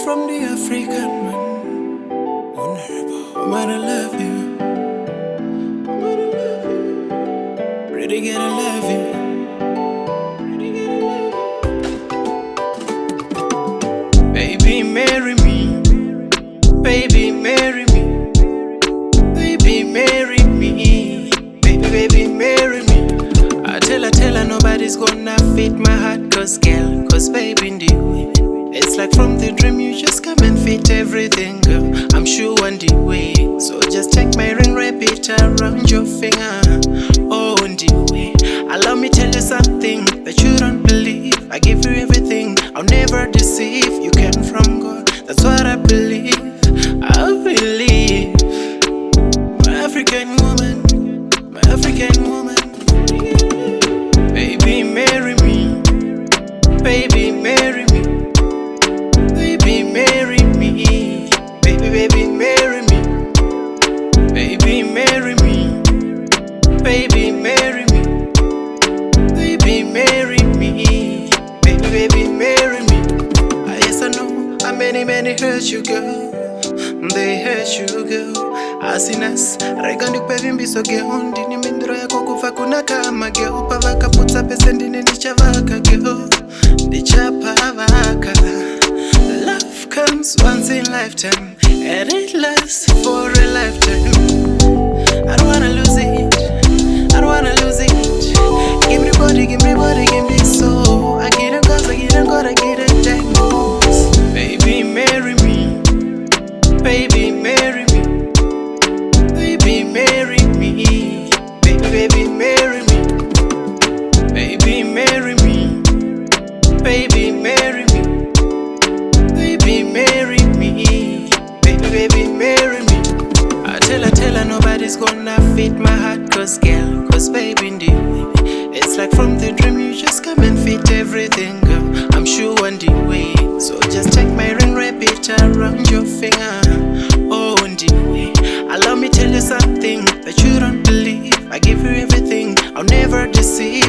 from the African man. Honourable. Mama, I love you. Mama, I love you. Pretty girl, I love you. Pretty girl, I love you. Baby, marry me. Baby, marry me. Baby, marry me. Baby, baby, marry me. I tell her nobody's gonna fit my heart. Cause baby, in the way. It's like from the dream, you just come and fit everything, girl. I'm sure on the way. So just take my ring, wrap it around your finger. Oh, on the way. Allow me tell you something that you don't believe. I give you everything, I'll never deceive. You came from God, that's what I believe. I believe. My African woman, my African woman. Baby, marry me. Baby, marry me. Baby, marry me. Baby, baby, marry me. Baby, marry me. Baby, marry me. Baby, marry me. Baby, baby, marry me. Yes, I know how many hurt you, girl. They hurt you, girl. Asinas, regandik pevi mbiso girl. Ndini mindro yako kufa kuna kama girl. Pavaka putsa pese ndini nichavaka girl. Nichapavaka. Love comes once in lifetime, and it lasts for a lifetime. I don't wanna lose it. I don't wanna lose it. Give me body, give me body, give me soul. I get it cause I get it God, I get it thanks. Baby, marry me. Baby, marry me. Baby, marry me. Baby, baby, marry me. Baby, marry me. Baby, marry me. Baby, marry me. Baby, baby, marry me. I tell her nobody's gonna fit my heart. Cause baby, in the way. It's like from the dream, you just come and fit everything, girl. I'm sure on the way. So just take my ring, wrap it around your finger. Oh, on the way. Allow me tell you something that you don't believe. I give you everything, I'll never deceive.